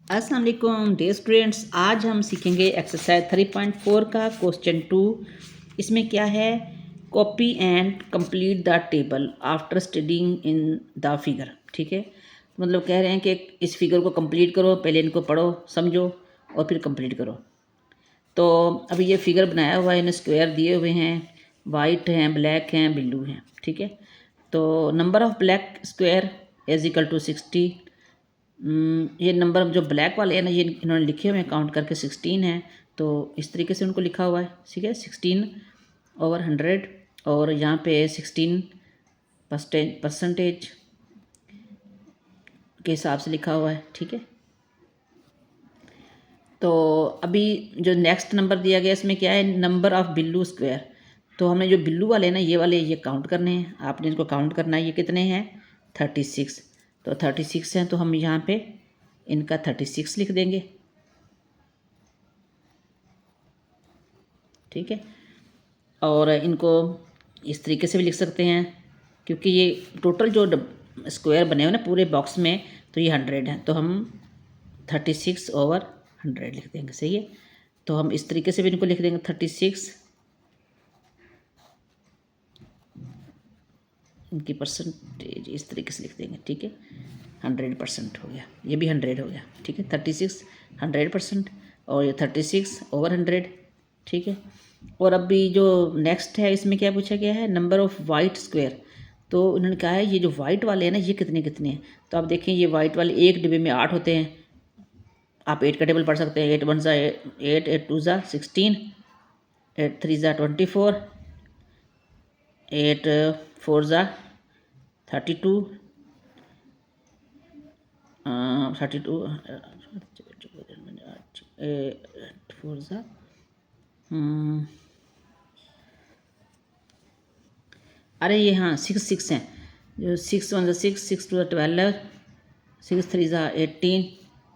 अस्सलाम वालेकुम dear students, आज हम सीखेंगे एक्सरसाइज 3.4 का क्वेश्चन 2। इसमें क्या है, copy and complete the table after studying in the figure. ठीक है, मतलब कह रहे हैं कि इस फिगर को कंप्लीट करो, पहले इनको पढ़ो समझो और फिर कंप्लीट करो। तो अभी ये फिगर बनाया हुआ है, इन्हें स्क्वायर दिए हुए हैं, वाइट हैं, ब्लैक हैं, ब्लू हैं। ठीक है, तो number of black square is equal to 60। ये नंबर जो ब्लैक वाले हैं ना, ये इन्होंने लिखे हुए हैं काउंट करके 16 है। तो इस तरीके से उनको लिखा हुआ है, ठीक है, 16/100 और यहाँ पे 16 परसेंटेज के हिसाब से लिखा हुआ है। ठीक है, तो अभी जो नेक्स्ट नंबर दिया गया इसमें क्या है, नंबर ऑफ बिल्लू स्क्वायर। तो हमने जो बिल्लू वाले ना, ये वाले ये काउंट करने हैं, आपने इनको काउंट करना है। ये कितने हैं, 36। तो 36 हैं, तो हम यहाँ पे इनका 36 लिख देंगे। ठीक है, और इनको इस तरीके से भी लिख सकते हैं, क्योंकि ये टोटल जो स्क्वायर बने हुए ना पूरे बॉक्स में, तो ये 100 है, तो हम 36/100 लिख देंगे। सही है, तो हम इस तरीके से भी इनको लिख देंगे 36, इनकी परसेंटेज इस तरीके से लिख देंगे। ठीक है, 100% हो गया, ये भी 100 हो गया। ठीक है, 36 100% और ये 36/100। ठीक है, और अभी जो नेक्स्ट है इसमें क्या पूछा गया है, नंबर ऑफ़ वाइट स्क्वायर। तो उन्होंने कहा है ये जो वाइट वाले हैं ना, ये कितने कितने हैं। तो आप देखें, ये वाइट वाले एक डिब्बे में 8 होते हैं। आप 8 का टेबल पढ़ सकते हैं, 8 1 ज़ा 8, 8 2 ज़ा 16, 8 3 ज़ा 24, 8 4 ज़ा 32, 32 8 4 ज़ा अरे ये हाँ 6 हैं, जो 6 1 ज़ा 6, 6 2 ज़ा 12, 6 3 ज़ा 18,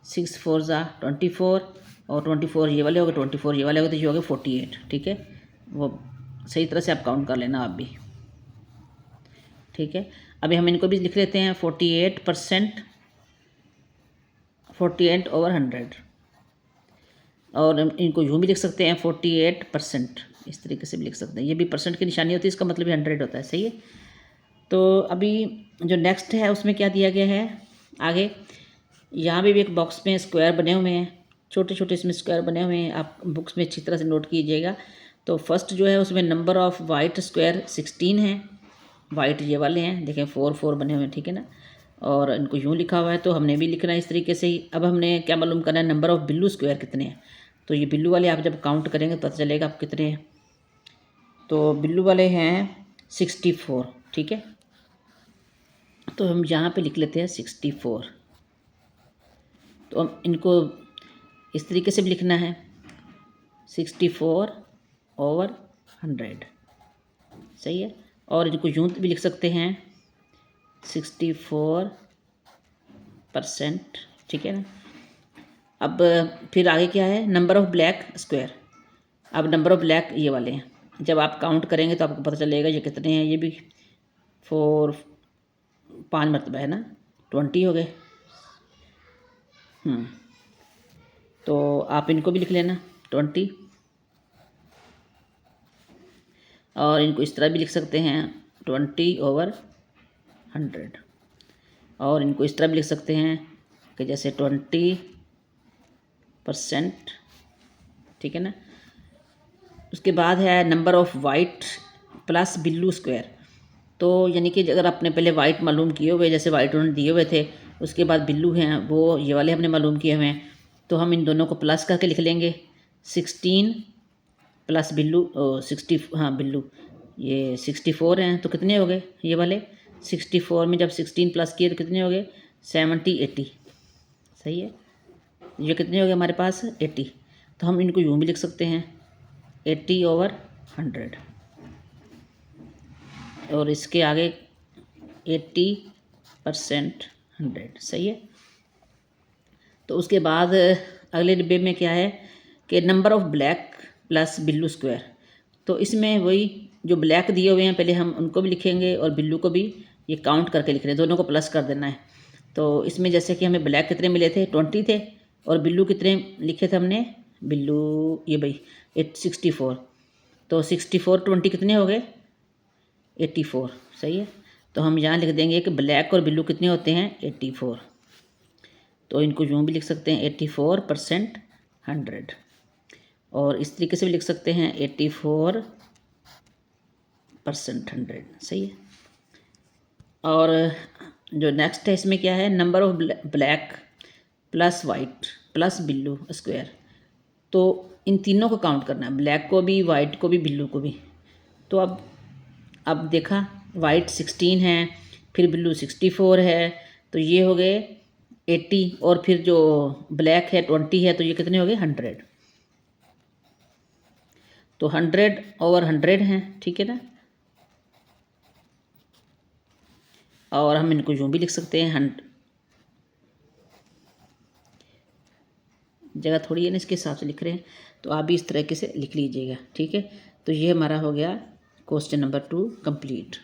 6 4 ज़ा 24 और 24 ये वाले हो गए, 24 ये वाले हो गए, तो ये हो गए 48। ठीक है, वो सही तरह से आप काउंट कर लेना आप भी। ठीक है, अभी हम इनको भी लिख लेते हैं 48%, 48/100, और इनको यूँ भी लिख सकते हैं 48%, इस तरीके से भी लिख सकते हैं। ये भी परसेंट की निशानी होती है, इसका मतलब 100 होता है। सही है, तो अभी जो नेक्स्ट है उसमें क्या दिया गया है आगे, यहाँ भी एक बॉक्स में स्क्वायर बने हुए हैं, छोटे छोटे इसमें स्क्वायर बने हुए हैं, आप बुक्स में अच्छी तरह से नोट कीजिएगा। तो फर्स्ट जो है उसमें नंबर ऑफ़ वाइट स्क्वायर 16 है, वाइट ये वाले हैं, देखें 4 4 बने हुए हैं। ठीक है ना, और इनको यूँ लिखा हुआ है, तो हमने भी लिखना है इस तरीके से ही। अब हमने क्या मालूम करना है, नंबर ऑफ़ बिल्लू स्क्वायर कितने हैं। तो ये बिल्लू वाले आप जब काउंट करेंगे पता चलेगा आप कितने हैं। तो बिल्लू वाले हैं 64। ठीक है, तो हम यहाँ पे लिख लेते हैं 64। तो हम इनको इस तरीके से भी लिखना है 64/100। सही है, और इनको यूँ भी लिख सकते हैं 64%। ठीक है ना, अब फिर आगे क्या है, नंबर ऑफ़ ब्लैक स्क्वायर। अब नंबर ऑफ़ ब्लैक ये वाले हैं, जब आप काउंट करेंगे तो आपको पता चलेगा ये कितने हैं। ये भी 4 5 मरतबा है ना, 20 हो गए। तो आप इनको भी लिख लेना 20, और इनको इस तरह भी लिख सकते हैं 20/100, और इनको इस तरह भी लिख सकते हैं कि जैसे 20%। ठीक है ना, उसके बाद है number of white plus Billu square. तो यानी कि अगर आपने पहले वाइट मालूम किए हुए, जैसे वाइट उन्होंने दिए हुए थे, उसके बाद बिल्लू हैं वो ये वाले हमने मालूम किए हुए हैं, तो हम इन दोनों को प्लस करके लिख लेंगे 16 प्लस बिल्लू 60, हाँ बिल्लू ये 64 हैं, तो कितने हो गए ये वाले 64 में जब 16 प्लस किए तो कितने हो गए 70 80। सही है, ये कितने हो गए हमारे पास 80। तो हम इनको यूँ भी लिख सकते हैं 80/100, और इसके आगे 80% 100। सही है, तो उसके बाद अगले डिब्बे में क्या है कि number of black plus Billu square. तो इसमें वही जो ब्लैक दिए हुए हैं पहले हम उनको भी लिखेंगे और बिल्लू को भी ये काउंट करके लिख रहे हैं, दोनों को प्लस कर देना है। तो इसमें जैसे कि हमें ब्लैक कितने मिले थे 20 थे, और बिल्लू कितने लिखे थे हमने, बिल्लू ये भाई 64, तो 64 20 कितने हो गए 84, सही है। तो हम यहाँ लिख देंगे कि ब्लैक और बिल्लू कितने होते हैं 84, तो इनको यूँ भी लिख सकते हैं 84% 100, और इस तरीके से भी लिख सकते हैं 84% 100, सही है। और जो नेक्स्ट है इसमें क्या है, number of black plus white plus Billu square, तो इन तीनों को काउंट करना है, ब्लैक को भी, वाइट को भी, बिल्लू को भी। तो अब देखा वाइट 16 है, फिर बिल्लू 64 है, तो ये हो गए 80, और फिर जो ब्लैक है 20 है, तो ये कितने हो गए 100, तो 100/100 हैं, ठीक है ना। और हम इनको यूँ भी लिख सकते हैं, जगह थोड़ी है ना, इसके हिसाब से लिख रहे हैं, तो आप भी इस तरीके से लिख लीजिएगा, ठीक है। तो ये हमारा हो गया क्वेश्चन नंबर 2 कंप्लीट।